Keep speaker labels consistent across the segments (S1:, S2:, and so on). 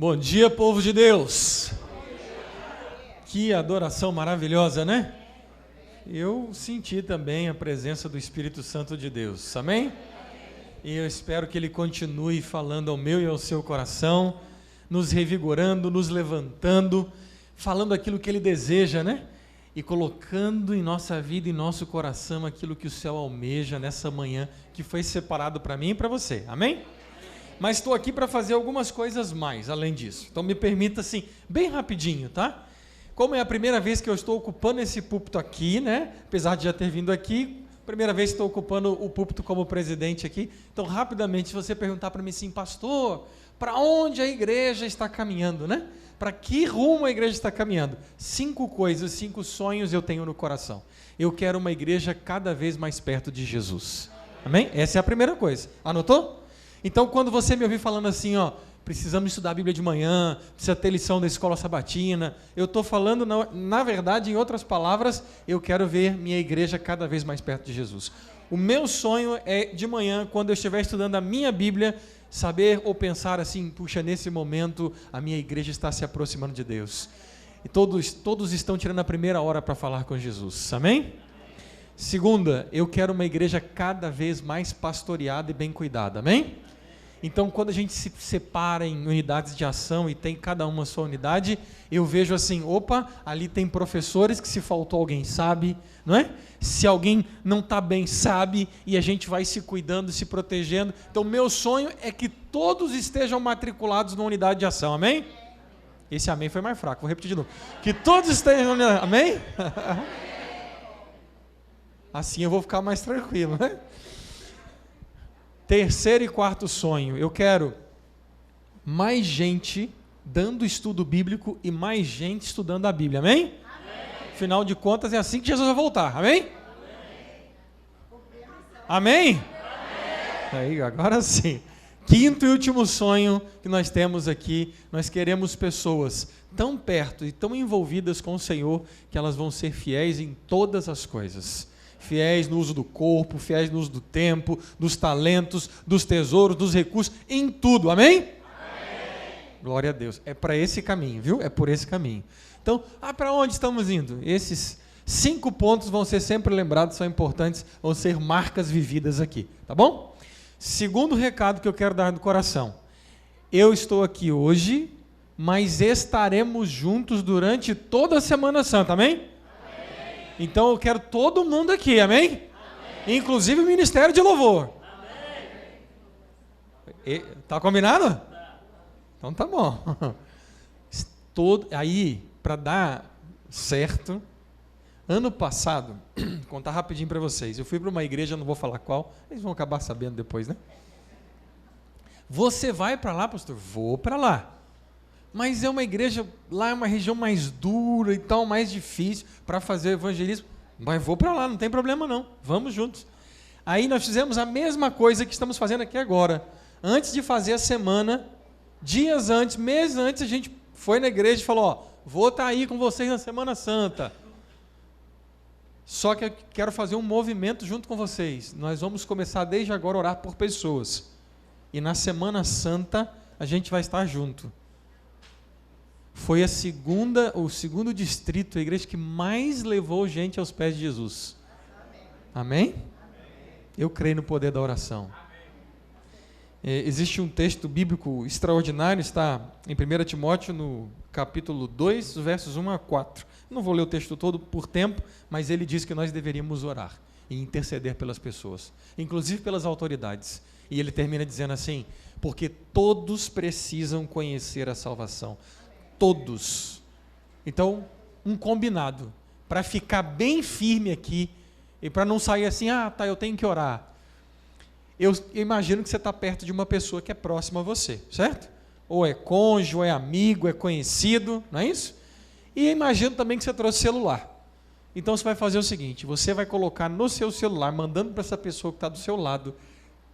S1: Bom dia, povo de Deus. Que adoração maravilhosa, né? Eu senti também a presença do Espírito Santo de Deus, amém? E eu espero que Ele continue falando ao meu e ao seu coração, nos revigorando, nos levantando, falando aquilo que Ele deseja, né? E colocando em nossa vida, em nosso coração, aquilo que o céu almeja nessa manhã, que foi separado para mim e para você, amém? Mas estou aqui para fazer algumas coisas mais, além disso. Então me permita, assim, bem rapidinho, tá? Como é a primeira vez que eu estou ocupando esse púlpito aqui, né? Apesar de já ter vindo aqui, primeira vez que estou ocupando o púlpito como presidente aqui. Então, rapidamente, se você perguntar para mim assim, pastor, para onde a igreja está caminhando, né? Para que rumo a igreja está caminhando? 5 coisas, 5 sonhos eu tenho no coração. Eu quero uma igreja cada vez mais perto de Jesus. Amém? Essa é a primeira coisa. Anotou? Então, quando você me ouvir falando assim, ó, precisamos estudar a Bíblia de manhã, precisa ter lição da escola sabatina, eu estou falando, na verdade, em outras palavras, eu quero ver minha igreja cada vez mais perto de Jesus. O meu sonho é, de manhã, quando eu estiver estudando a minha Bíblia, saber ou pensar assim, puxa, nesse momento a minha igreja está se aproximando de Deus. E todos estão tirando a primeira hora para falar com Jesus. Amém? Segunda, eu quero uma igreja cada vez mais pastoreada e bem cuidada. Amém? Então, quando a gente se separa em unidades de ação e tem cada uma a sua unidade, eu vejo assim, opa, ali tem professores que se faltou alguém sabe, não é? Se alguém não está bem sabe, e a gente vai se cuidando, se protegendo. Então, meu sonho é que todos estejam matriculados na unidade de ação, amém? Esse amém foi mais fraco, vou repetir de novo. Que todos estejam na unidade, amém? Assim eu vou ficar mais tranquilo, né? Terceiro e quarto sonho, eu quero mais gente dando estudo bíblico e mais gente estudando a Bíblia, amém? Afinal de contas é assim que Jesus vai voltar, amém? Amém? Aí, agora sim. Quinto e último sonho que nós temos aqui, nós queremos pessoas tão perto e tão envolvidas com o Senhor que elas vão ser fiéis em todas as coisas. Fiéis no uso do corpo, fiéis no uso do tempo, dos talentos, dos tesouros, dos recursos, em tudo, amém? Amém. Glória a Deus, é para esse caminho, viu? É por esse caminho. Então, para onde estamos indo? Esses 5 pontos vão ser sempre lembrados, são importantes, vão ser marcas vividas aqui, tá bom? Segundo recado que eu quero dar do coração, eu estou aqui hoje, mas estaremos juntos durante toda a Semana Santa, amém? Então eu quero todo mundo aqui, amém? Amém. Inclusive o Ministério de Louvor. Tá combinado? Então tá bom. Aí, para dar certo, ano passado, vou contar rapidinho para vocês, eu fui para uma igreja, não vou falar qual, eles vão acabar sabendo depois, né? Você vai para lá, pastor? Vou para lá. Mas é uma igreja, lá é uma região mais dura e tal, mais difícil para fazer evangelismo. Mas vou para lá, não tem problema não, vamos juntos. Aí nós fizemos a mesma coisa que estamos fazendo aqui agora. Antes de fazer a semana, dias antes, meses antes, a gente foi na igreja e falou, ó, vou estar aí com vocês na Semana Santa. Só que eu quero fazer um movimento junto com vocês. Nós vamos começar desde agora a orar por pessoas. E na Semana Santa a gente vai estar junto. Foi o segundo distrito, a igreja que mais levou gente aos pés de Jesus. Amém? Eu creio no poder da oração. Existe um texto bíblico extraordinário, está em 1 Timóteo, no capítulo 2, versos 1 a 4. Não vou ler o texto todo por tempo, mas ele diz que nós deveríamos orar e interceder pelas pessoas, inclusive pelas autoridades. E ele termina dizendo assim, porque todos precisam conhecer a salvação. Todos. Então, um combinado, para ficar bem firme aqui, e para não sair assim, eu tenho que orar. Eu imagino que você está perto de uma pessoa que é próxima a você, certo? Ou é cônjuge, ou é amigo, é conhecido, não é isso? E imagino também que você trouxe celular. Então, você vai fazer o seguinte, você vai colocar no seu celular, mandando para essa pessoa que está do seu lado,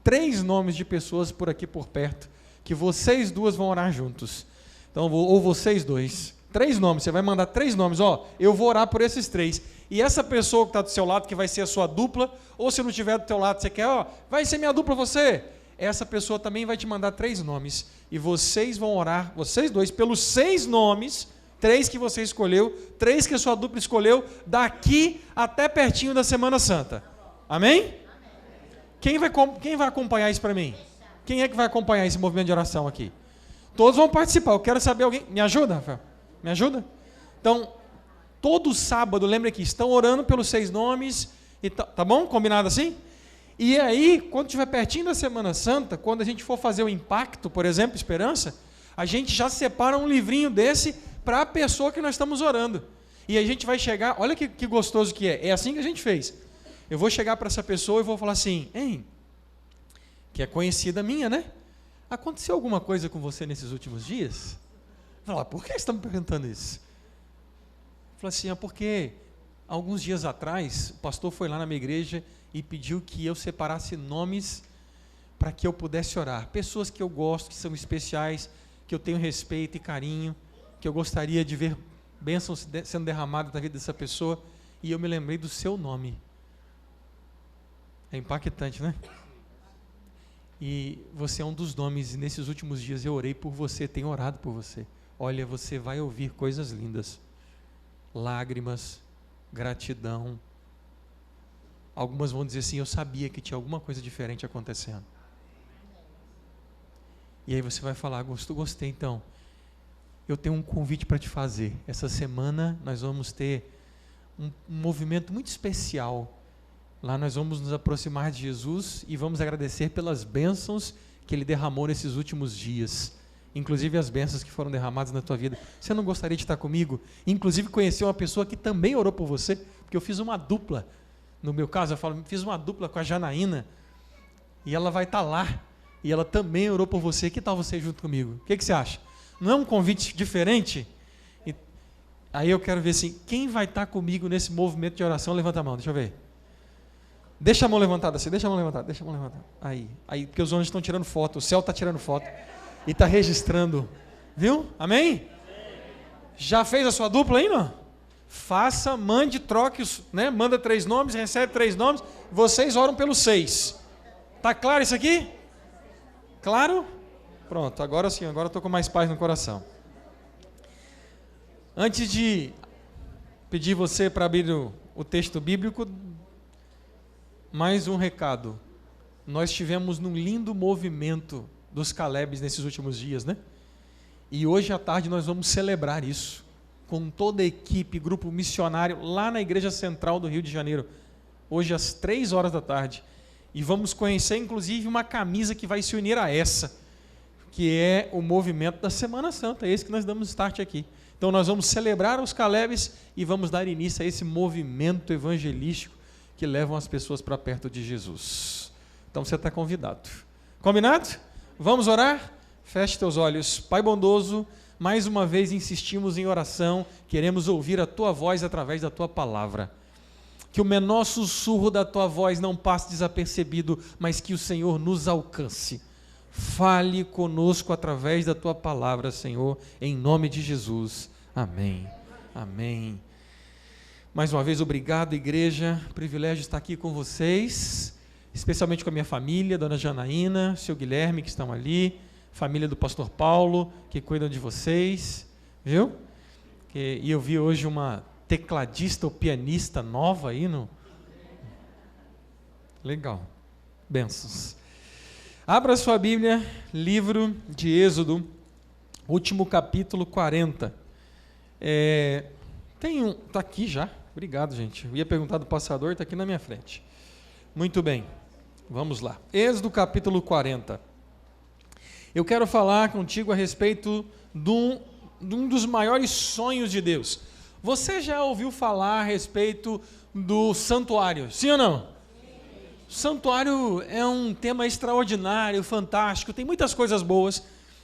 S1: 3 nomes de pessoas por aqui por perto, que vocês duas vão orar juntos. Então, ou vocês dois, 3 nomes, você vai mandar 3 nomes, eu vou orar por esses 3. E essa pessoa que está do seu lado, que vai ser a sua dupla, ou se não estiver do teu lado, você quer, vai ser minha dupla você, essa pessoa também vai te mandar 3 nomes. E vocês vão orar, vocês dois, pelos 6 nomes, 3 que você escolheu, 3 que a sua dupla escolheu, daqui até pertinho da Semana Santa. Amém? Quem vai acompanhar isso para mim? Quem é que vai acompanhar esse movimento de oração aqui? Todos vão participar. Eu quero saber alguém. Me ajuda, Rafael? Me ajuda? Então, todo sábado, lembra que estão orando pelos 6 nomes. E tá bom? Combinado assim? E aí, quando estiver pertinho da Semana Santa, quando a gente for fazer o impacto, por exemplo, Esperança, a gente já separa um livrinho desse para a pessoa que nós estamos orando. E a gente vai chegar, olha que gostoso que é. É assim que a gente fez. Eu vou chegar para essa pessoa e vou falar assim, hein, que é conhecida minha, né? Aconteceu alguma coisa com você nesses últimos dias? Fala, por que você está me perguntando isso? Fala assim, porque alguns dias atrás, o pastor foi lá na minha igreja e pediu que eu separasse nomes para que eu pudesse orar. Pessoas que eu gosto, que são especiais, que eu tenho respeito e carinho, que eu gostaria de ver bênçãos sendo derramadas na vida dessa pessoa, e eu me lembrei do seu nome. É impactante, né? E você é um dos nomes, e nesses últimos dias eu orei por você, tenho orado por você. Olha, você vai ouvir coisas lindas. Lágrimas, gratidão. Algumas vão dizer assim, eu sabia que tinha alguma coisa diferente acontecendo. E aí você vai falar, gostei então. Eu tenho um convite para te fazer. Essa semana nós vamos ter um movimento muito especial. Lá nós vamos nos aproximar de Jesus e vamos agradecer pelas bênçãos que Ele derramou nesses últimos dias. Inclusive as bênçãos que foram derramadas na tua vida. Você não gostaria de estar comigo? Inclusive conhecer uma pessoa que também orou por você, porque eu fiz uma dupla. No meu caso, fiz uma dupla com a Janaína, e ela vai estar lá, e ela também orou por você. Que tal você junto comigo? O que você acha? Não é um convite diferente? E aí eu quero ver assim, quem vai estar comigo nesse movimento de oração? Levanta a mão, deixa eu ver. Deixa a mão levantada assim, deixa a mão levantada. Aí, porque os homens estão tirando foto, o céu está tirando foto, e está registrando, viu? Amém? Já fez a sua dupla aí, não? Faça, mande, troque, né? Manda 3 nomes, recebe 3 nomes, vocês oram pelos 6. Está claro isso aqui? Claro? Pronto, agora sim, agora estou com mais paz no coração. Antes de pedir você para abrir o texto bíblico, mais um recado. Nós tivemos num lindo movimento dos Calebs nesses últimos dias, né? E hoje à tarde nós vamos celebrar isso com toda a equipe, grupo missionário, lá na Igreja Central do Rio de Janeiro, hoje às 3 horas da tarde. E vamos conhecer, inclusive, uma camisa que vai se unir a essa, que é o movimento da Semana Santa, é esse que nós damos start aqui. Então nós vamos celebrar os Calebs e vamos dar início a esse movimento evangelístico que levam as pessoas para perto de Jesus. Então você está convidado. Combinado? Vamos orar? Feche teus olhos. Pai bondoso, mais uma vez insistimos em oração, queremos ouvir a Tua voz através da Tua palavra. Que o menor sussurro da Tua voz não passe desapercebido, mas que o Senhor nos alcance. Fale conosco através da Tua palavra, Senhor, em nome de Jesus. Amém. Amém. Mais uma vez, obrigado, igreja. Privilégio estar aqui com vocês, especialmente com a minha família, Dona Janaína, seu Guilherme, que estão ali, família do pastor Paulo, que cuidam de vocês, viu? E eu vi hoje uma tecladista ou pianista nova aí no... Legal. Bênçãos. Abra sua Bíblia, livro de Êxodo, último capítulo 40. Está aqui já. Obrigado, gente. Eu ia perguntar do passador, está aqui na minha frente. Muito bem, vamos lá. Êxodo capítulo 40. Eu quero falar contigo a respeito de um dos maiores sonhos de Deus. Você já ouviu falar a respeito do santuário? Sim ou não? O santuário é um tema extraordinário, fantástico, tem muitas coisas boas.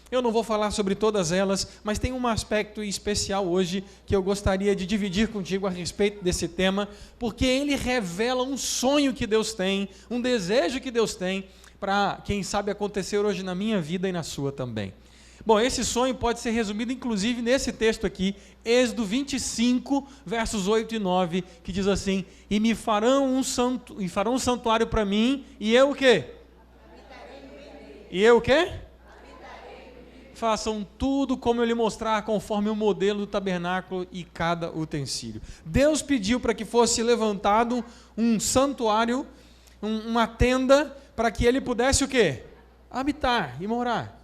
S1: Eu não vou falar sobre todas elas, mas tem um aspecto especial hoje que eu gostaria de dividir contigo a respeito desse tema, porque ele revela um sonho que Deus tem, um desejo que Deus tem, para, quem sabe, acontecer hoje na minha vida e na sua também. Bom, esse sonho pode ser resumido, inclusive, nesse texto aqui, Êxodo 25, versos 8 e 9, que diz assim: e farão um santuário para mim, e eu o quê? E eu o quê? Façam tudo como eu lhe mostrar, conforme o modelo do tabernáculo e cada utensílio. Deus pediu para que fosse levantado um santuário, uma tenda, para que ele pudesse o quê? Habitar e morar.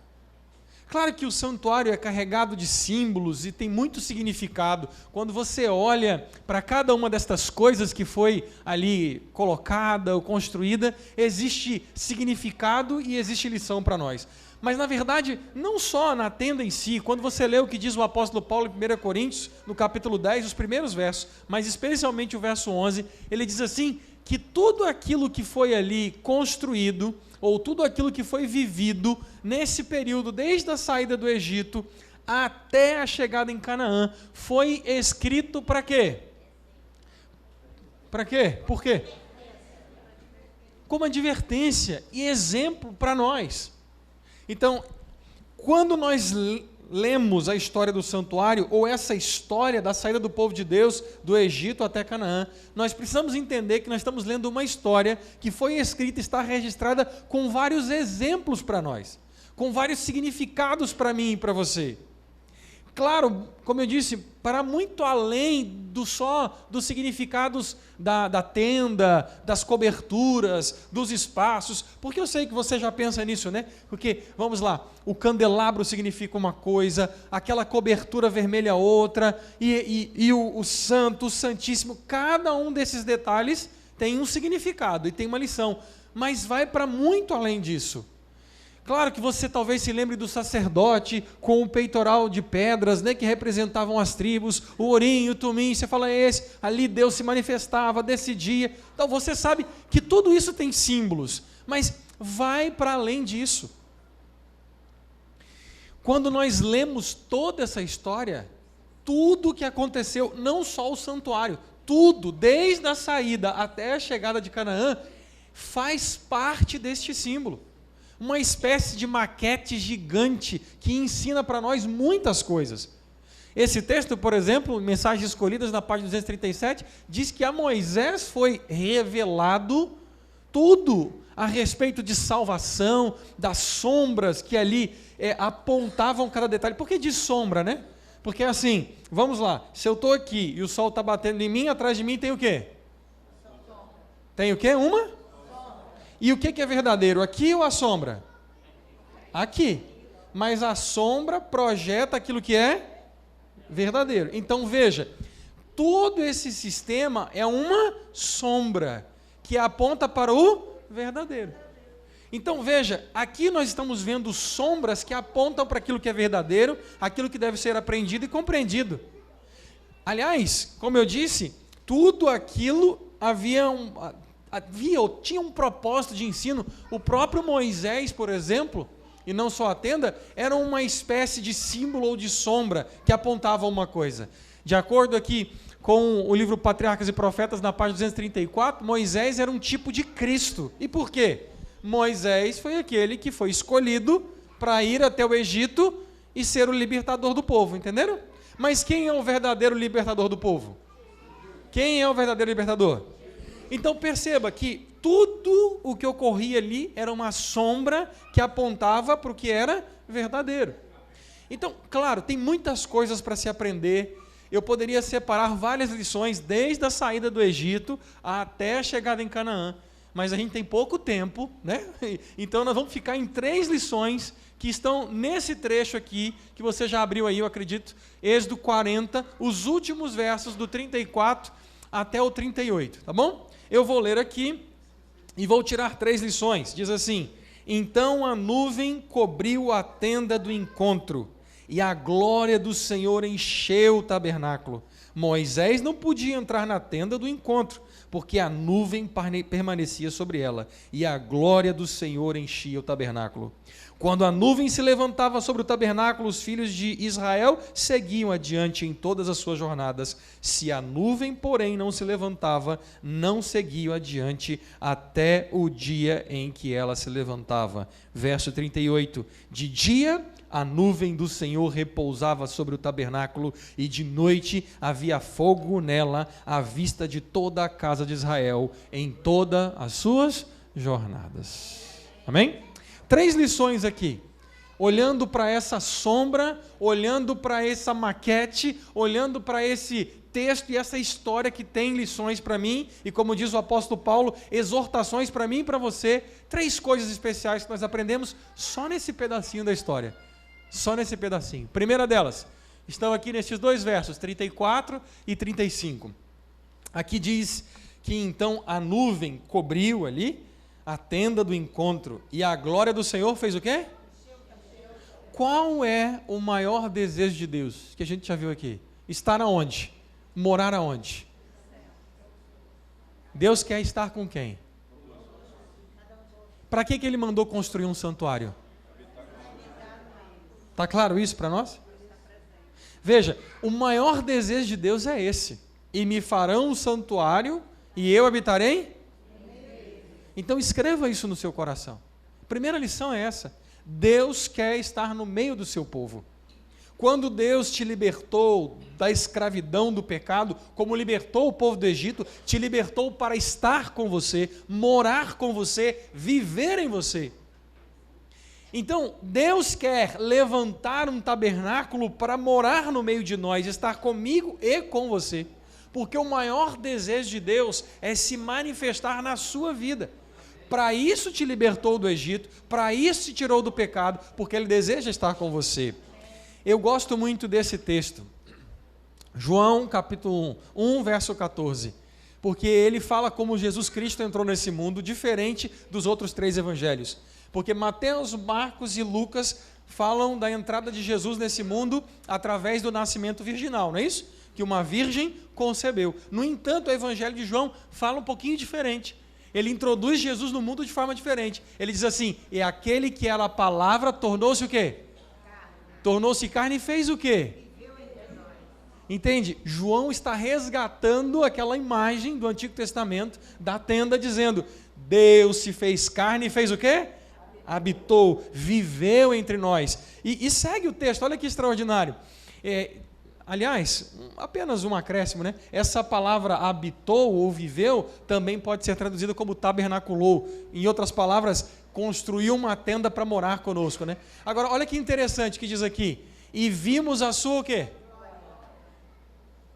S1: Claro que o santuário é carregado de símbolos e tem muito significado. Quando você olha para cada uma destas coisas que foi ali colocada ou construída, existe significado e existe lição para nós. Mas, na verdade, não só na tenda em si, quando você lê o que diz o apóstolo Paulo em 1 Coríntios, no capítulo 10, os primeiros versos, mas especialmente o verso 11, ele diz assim, que tudo aquilo que foi ali construído, ou tudo aquilo que foi vivido nesse período, desde a saída do Egito até a chegada em Canaã, foi escrito para quê? Para quê? Por quê? Como advertência e exemplo para nós. Então, quando nós lemos a história do santuário, ou essa história da saída do povo de Deus do Egito até Canaã, nós precisamos entender que nós estamos lendo uma história que foi escrita e está registrada com vários exemplos para nós, com vários significados para mim e para você. Claro, como eu disse, para muito além dos significados da tenda, das coberturas, dos espaços, porque eu sei que você já pensa nisso, né? Porque, vamos lá, o significa uma coisa, aquela cobertura vermelha outra, e o santo, o santíssimo, cada um desses detalhes tem um significado e tem uma lição, mas vai para muito além disso. Claro que você talvez se lembre do sacerdote com o peitoral de pedras, né, que representavam as tribos, o Urim, o Tumim, você fala esse, ali Deus se manifestava, decidia. Então você sabe que tudo isso tem símbolos, mas vai para além disso. Quando nós lemos toda essa história, tudo o que aconteceu, não só o santuário, tudo, desde a saída até a chegada de Canaã, faz parte deste símbolo. Uma espécie de maquete gigante que ensina para nós muitas coisas. Esse texto, por exemplo, Mensagens Escolhidas, na página 237, diz que a Moisés foi revelado tudo a respeito de salvação, das sombras que ali apontavam cada detalhe. Por que diz sombra, né? Porque assim, vamos lá, se eu estou aqui e o sol está batendo em mim, atrás de mim tem o quê? Tem o quê? Uma? E o que é verdadeiro, aqui ou a sombra? Aqui. Mas a sombra projeta aquilo que é verdadeiro. Então veja, todo esse sistema é uma sombra que aponta para o verdadeiro. Então veja, aqui nós estamos vendo sombras que apontam para aquilo que é verdadeiro, aquilo que deve ser aprendido e compreendido. Aliás, como eu disse, tudo aquilo tinha um propósito de ensino. O próprio Moisés, por exemplo, e não só a tenda, era uma espécie de símbolo ou de sombra que apontava uma coisa. De acordo aqui com o livro Patriarcas e Profetas, na página 234, Moisés era um tipo de Cristo. E por quê? Moisés foi aquele que foi escolhido para ir até o Egito e ser o libertador do povo, entenderam? Mas quem é o verdadeiro libertador do povo? Quem é o verdadeiro libertador? Então perceba que tudo o que ocorria ali era uma sombra que apontava para o que era verdadeiro. Então, claro, tem muitas coisas para se aprender. Eu poderia separar várias lições desde a saída do Egito até a chegada em Canaã, mas a gente tem pouco tempo, né? Então nós vamos ficar em 3 lições que estão nesse trecho aqui, que você já abriu aí, eu acredito, Êxodo 40, os últimos versos do 34 até o 38, tá bom? Eu vou ler aqui e vou tirar 3 lições. Diz assim: então a nuvem cobriu a tenda do encontro, e a glória do Senhor encheu o tabernáculo. Moisés não podia entrar na tenda do encontro, porque a nuvem permanecia sobre ela, e a glória do Senhor enchia o tabernáculo. Quando a nuvem se levantava sobre o tabernáculo, os filhos de Israel seguiam adiante em todas as suas jornadas. Se a nuvem, porém, não se levantava, não seguiam adiante até o dia em que ela se levantava. Verso 38. De dia, a nuvem do Senhor repousava sobre o tabernáculo, e de noite havia fogo nela, à vista de toda a casa de Israel, em todas as suas jornadas. Amém? 3 lições aqui. Olhando para essa sombra, olhando para essa maquete, olhando para esse texto e essa história que tem lições para mim, e como diz o apóstolo Paulo, exortações para mim e para você, 3 coisas especiais que nós aprendemos só nesse pedacinho da história. Só nesse pedacinho. Primeira delas, estão aqui nesses 2 versos, 34 e 35. Aqui diz que então a nuvem cobriu ali a tenda do encontro, e a glória do Senhor fez o quê? Qual é o maior desejo de Deus, que a gente já viu aqui? Estar aonde? Morar aonde? Deus quer estar com quem? Para que Ele mandou construir um santuário? Está claro isso para nós? Veja, o maior desejo de Deus é esse. E me farão um santuário, e eu habitarei? Então escreva isso no seu coração. Primeira lição é essa. Deus quer estar no meio do seu povo. Quando Deus te libertou da escravidão do pecado, como libertou o povo do Egito, te libertou para estar com você, morar com você, viver em você. Então, Deus quer levantar um tabernáculo para morar no meio de nós, estar comigo e com você. Porque o maior desejo de Deus é se manifestar na sua vida. Para isso te libertou do Egito, para isso te tirou do pecado, porque Ele deseja estar com você. Eu gosto muito desse texto, João capítulo 1, verso 14, porque ele fala como Jesus Cristo entrou nesse mundo, diferente dos outros 3 evangelhos. Porque Mateus, Marcos e Lucas falam da entrada de Jesus nesse mundo através do nascimento virginal, não é isso? Que uma virgem concebeu. No entanto, o evangelho de João fala um pouquinho diferente. Ele introduz Jesus no mundo de forma diferente. Ele diz assim, e aquele que era a palavra tornou-se o quê? Tornou-se carne e fez o quê? Entende? João está resgatando aquela imagem do Antigo Testamento, da tenda, dizendo, Deus se fez carne e fez o quê? Habitou, viveu entre nós. E segue o texto, olha que extraordinário. Aliás, apenas um acréscimo, né? Essa palavra habitou ou viveu também pode ser traduzida como tabernaculou. Em outras palavras, construiu uma tenda para morar conosco, né? Agora, olha que interessante que diz aqui. E vimos a sua o quê?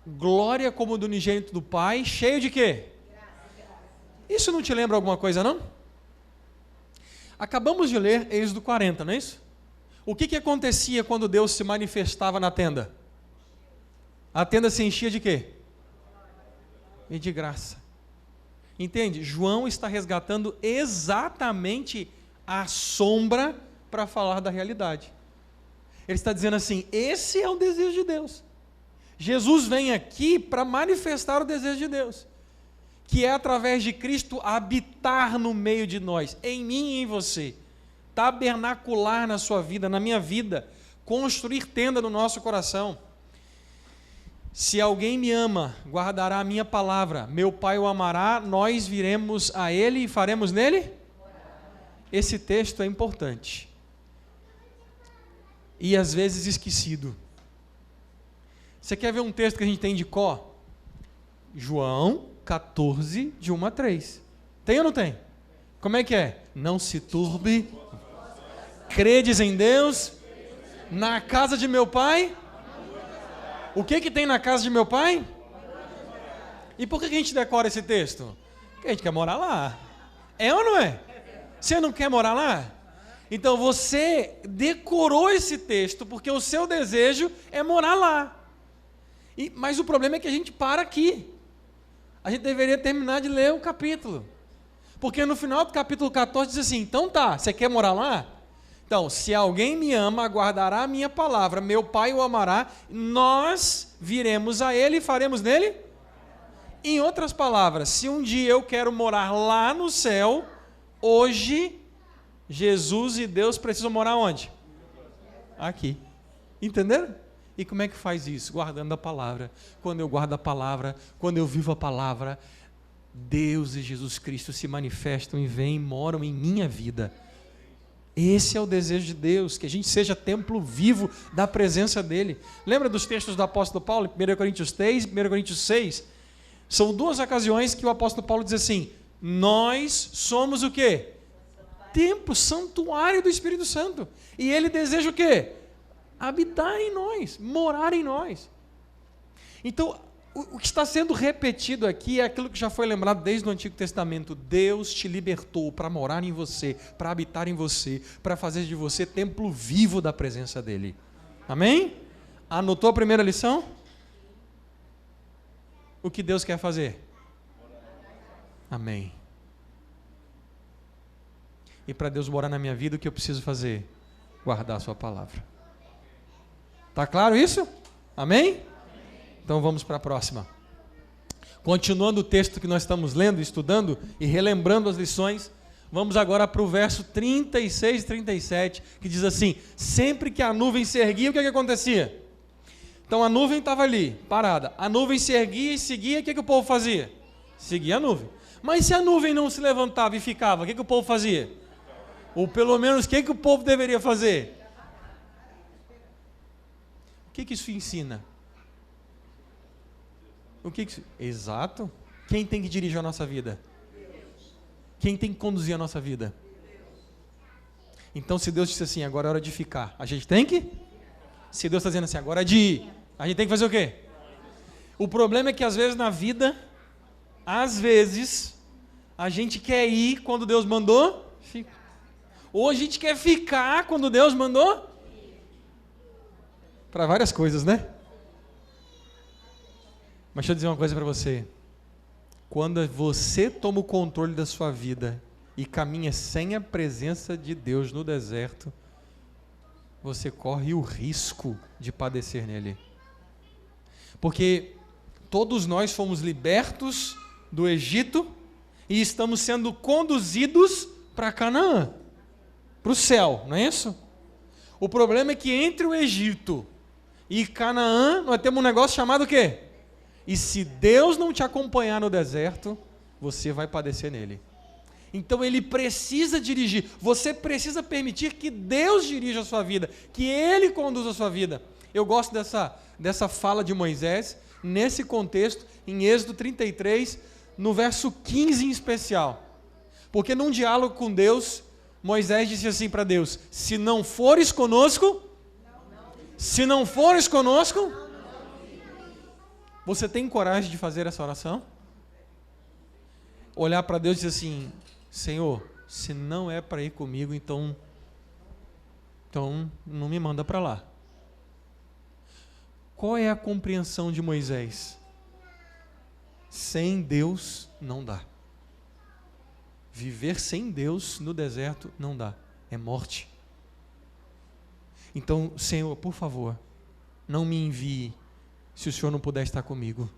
S1: Glória como do unigênito do Pai, cheio de quê? Isso não te lembra alguma coisa, não? Acabamos de ler Êxodo 40, não é isso? O que acontecia quando Deus se manifestava na tenda? A tenda se enchia de quê? E de graça. Entende? João está resgatando exatamente a sombra para falar da realidade. Ele está dizendo assim, esse é o desejo de Deus. Jesus vem aqui para manifestar o desejo de Deus, que é através de Cristo habitar no meio de nós, em mim e em você, tabernacular na sua vida, na minha vida, construir tenda no nosso coração. Se alguém me ama, guardará a minha palavra, meu Pai o amará, nós viremos a Ele e faremos nele? Esse texto é importante. E às vezes esquecido. Você quer ver um texto que a gente tem de cor? João 14, de 1 a 3. Tem ou não tem? Como é que é? Não se turbe. Credes em Deus? Na casa de meu Pai? O que tem na casa de meu Pai? E por que a gente decora esse texto? Porque a gente quer morar lá. É ou não é? Você não quer morar lá? Então você decorou esse texto porque o seu desejo é morar lá. Mas o problema é que a gente para aqui. A gente deveria terminar de ler o capítulo. Porque no final do capítulo 14 diz assim, então tá, você quer morar lá? Então, se alguém me ama, guardará a minha palavra, meu Pai o amará, nós viremos a Ele e faremos nele? Em outras palavras, se um dia eu quero morar lá no céu, hoje, Jesus e Deus precisam morar onde? Aqui. Entenderam? E como é que faz isso? Guardando a palavra. Quando eu guardo a palavra, quando eu vivo a palavra, Deus e Jesus Cristo se manifestam e vêm e moram em minha vida. Esse é o desejo de Deus, que a gente seja templo vivo da presença dEle. Lembra dos textos do apóstolo Paulo, 1 Coríntios 3, 1 Coríntios 6? São 2 ocasiões que o apóstolo Paulo diz assim, nós somos o quê? templo, santuário do Espírito Santo. E Ele deseja o quê? Habitar em nós, morar em nós. Então, o que está sendo repetido aqui é aquilo que já foi lembrado desde o Antigo Testamento. Deus te libertou para morar em você, para habitar em você, para fazer de você templo vivo da presença dEle. Amém? Anotou a primeira lição? O que Deus quer fazer? Amém. E para Deus morar na minha vida, o que eu preciso fazer? Guardar a sua palavra. Está claro isso? Amém? Então vamos para a próxima. Continuando o texto que nós estamos lendo, estudando e relembrando as lições, vamos agora para o verso 36 e 37, que diz assim: sempre que a nuvem se erguia, o que acontecia? Então a nuvem estava ali, parada. A nuvem se erguia e seguia, o que o povo fazia? Seguia a nuvem. Mas se a nuvem não se levantava e ficava, o que o povo fazia? Ou pelo menos, o que o povo deveria fazer? O que isso ensina? Exato. Quem tem que dirigir a nossa vida? Quem tem que conduzir a nossa vida? Então, se Deus disse assim, agora é hora de ficar, a gente tem que? Se Deus está dizendo assim, agora é de ir, a gente tem que fazer o quê? O problema é que às vezes na vida, a gente quer ir quando Deus mandou, fica. Ou a gente quer ficar quando Deus mandou? Para várias coisas, né? Mas deixa eu dizer uma coisa para você. Quando você toma o controle da sua vida e caminha sem a presença de Deus no deserto, você corre o risco de padecer nele. Porque todos nós fomos libertos do Egito e estamos sendo conduzidos para Canaã, para o céu, não é isso? O problema é que entre o Egito e Canaã, nós temos um negócio chamado o quê? E se Deus não te acompanhar no deserto, você vai padecer nele. Então Ele precisa dirigir, você precisa permitir que Deus dirija a sua vida, que Ele conduza a sua vida. Eu gosto dessa fala de Moisés, nesse contexto, em Êxodo 33, no verso 15 em especial. Porque num diálogo com Deus, Moisés disse assim para Deus: se não fores conosco, você tem coragem de fazer essa oração? Olhar para Deus e dizer assim: Senhor, se não é para ir comigo, então não me manda para lá. Qual é a compreensão de Moisés? Sem Deus não dá. Viver sem Deus no deserto não dá. É morte. Então, Senhor, por favor, não me envie se o Senhor não puder estar comigo.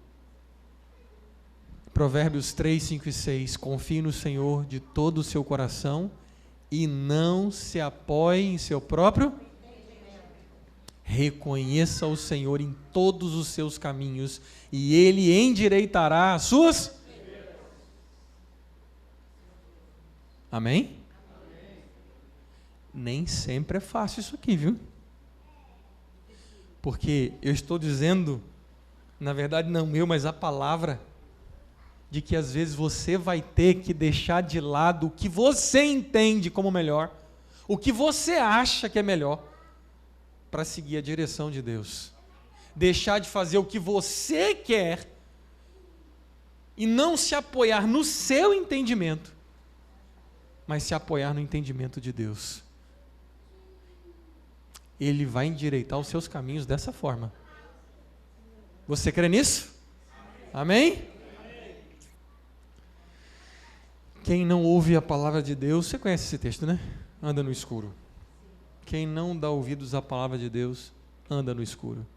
S1: Provérbios 3, 5 e 6. Confie no Senhor de todo o seu coração e não se apoie em seu próprio. Reconheça o Senhor em todos os seus caminhos e Ele endireitará as suas. Amém? Nem sempre é fácil isso aqui, viu? Porque eu estou dizendo, na verdade não eu, mas a palavra, de que às vezes você vai ter que deixar de lado o que você entende como melhor, o que você acha que é melhor, para seguir a direção de Deus. Deixar de fazer o que você quer e não se apoiar no seu entendimento, mas se apoiar no entendimento de Deus. Ele vai endireitar os seus caminhos dessa forma. Você crê nisso? Amém? Quem não ouve a palavra de Deus, você conhece esse texto, né? Anda no escuro. Quem não dá ouvidos à palavra de Deus, anda no escuro.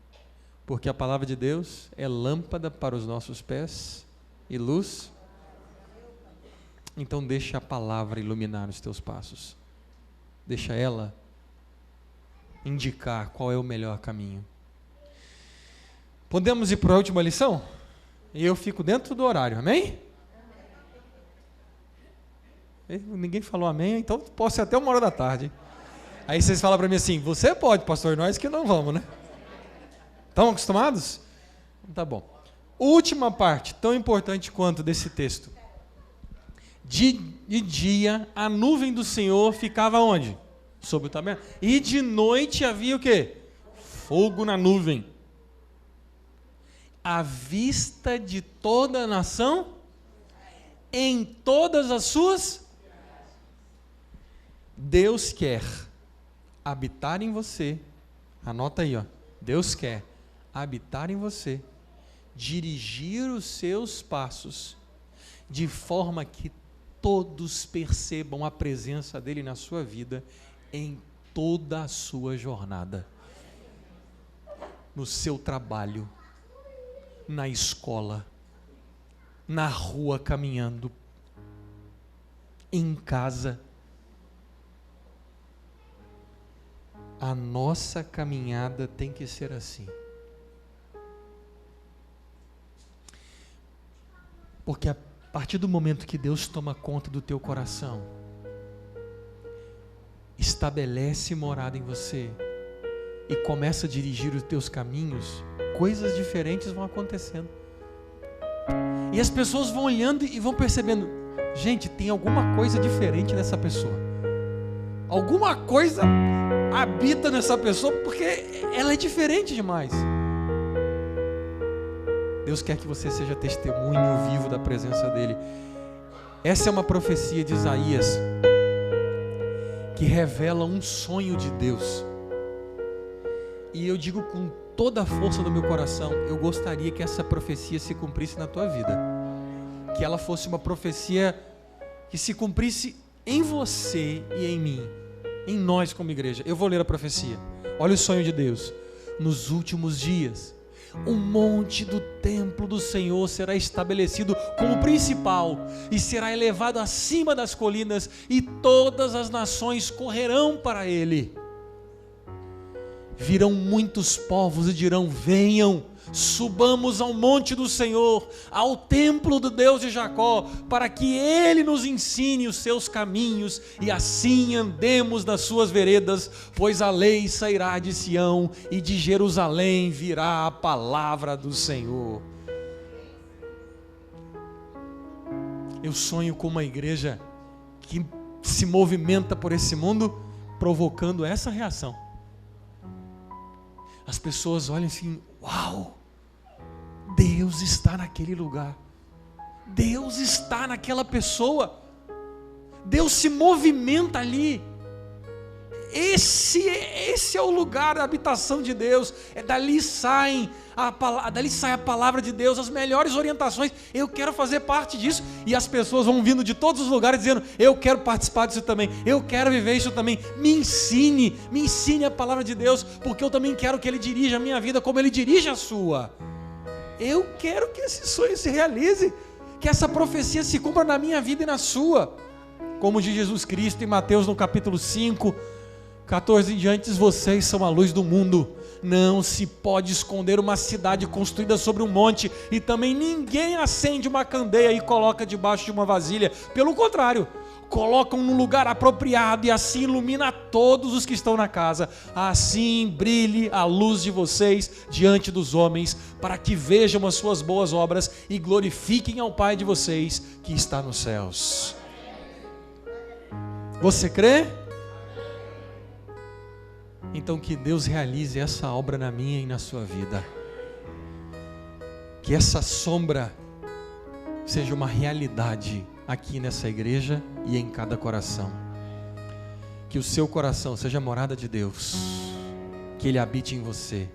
S1: Porque a palavra de Deus é lâmpada para os nossos pés e luz. Então deixa a palavra iluminar os teus passos. Deixa ela indicar qual é o melhor caminho. Podemos ir para a última lição? E eu fico dentro do horário, amém? Ninguém falou amém, então posso ser até 13h. Aí vocês falam para mim assim: você pode, pastor, nós que não vamos, né? Estão acostumados? Tá bom. Última parte, tão importante quanto desse texto. De dia, a nuvem do Senhor ficava onde? Sobre o tabernáculo. E de noite havia o quê? Fogo na nuvem. À vista de toda a nação, em todas as suas. Deus quer habitar em você. Anota aí, ó. Deus quer habitar em você, dirigir os seus passos, de forma que todos percebam a presença dele na sua vida, em toda a sua jornada, no seu trabalho, na escola, na rua caminhando, em casa. A nossa caminhada tem que ser assim. Porque a partir do momento que Deus toma conta do teu coração, estabelece morada em você e começa a dirigir os teus caminhos, coisas diferentes vão acontecendo. E as pessoas vão olhando e vão percebendo, gente, tem alguma coisa diferente nessa pessoa. Alguma coisa habita nessa pessoa porque ela é diferente demais. Deus quer que você seja testemunho vivo da presença dele. Essa é uma profecia de Isaías que revela um sonho de Deus. E eu digo com toda a força do meu coração, eu gostaria que essa profecia se cumprisse na tua vida. Que ela fosse uma profecia que se cumprisse em você e em mim, em nós como igreja. Eu vou ler a profecia. Olha o sonho de Deus. Nos últimos dias, o monte do templo do Senhor será estabelecido como principal e será elevado acima das colinas, e todas as nações correrão para ele. Virão muitos povos e dirão: venham, subamos ao monte do Senhor, ao templo do Deus de Jacó, para que ele nos ensine os seus caminhos e assim andemos nas suas veredas, pois a lei sairá de Sião e de Jerusalém virá a palavra do Senhor. Eu sonho com uma igreja que se movimenta por esse mundo, provocando essa reação. As pessoas olham assim: uau, Deus está naquele lugar, Deus está naquela pessoa, Deus se movimenta ali. Esse é o lugar da habitação de Deus. Dali sai a palavra de Deus, as melhores orientações. Eu quero fazer parte disso. E as pessoas vão vindo de todos os lugares dizendo: eu quero participar disso também, eu quero viver isso também. Me ensine a palavra de Deus, porque eu também quero que Ele dirija a minha vida como Ele dirige a sua. Eu quero que esse sonho se realize, que essa profecia se cumpra na minha vida e na sua. Como diz Jesus Cristo em Mateus no capítulo 5, 14 em diante: vocês são a luz do mundo. Não se pode esconder uma cidade construída sobre um monte, e também ninguém acende uma candeia e coloca debaixo de uma vasilha. Pelo contrário, colocam num lugar apropriado e assim ilumina todos os que estão na casa. Assim brilhe a luz de vocês diante dos homens, para que vejam as suas boas obras e glorifiquem ao Pai de vocês que está nos céus. Você crê? Então que Deus realize essa obra na minha e na sua vida. Que essa sombra seja uma realidade aqui nessa igreja e em cada coração. Que o seu coração seja morada de Deus. Que Ele habite em você.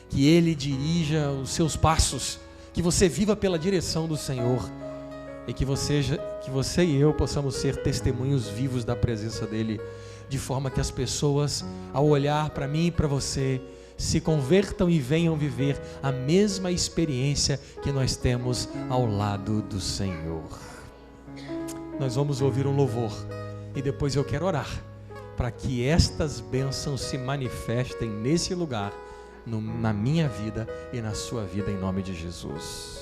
S1: Que Ele dirija os seus passos. Que você viva pela direção do Senhor. E que você e eu possamos ser testemunhos vivos da presença dEle, de forma que as pessoas, ao olhar para mim e para você, se convertam e venham viver a mesma experiência que nós temos ao lado do Senhor. Nós vamos ouvir um louvor e depois eu quero orar para que estas bênçãos se manifestem nesse lugar, na minha vida e na sua vida, em nome de Jesus.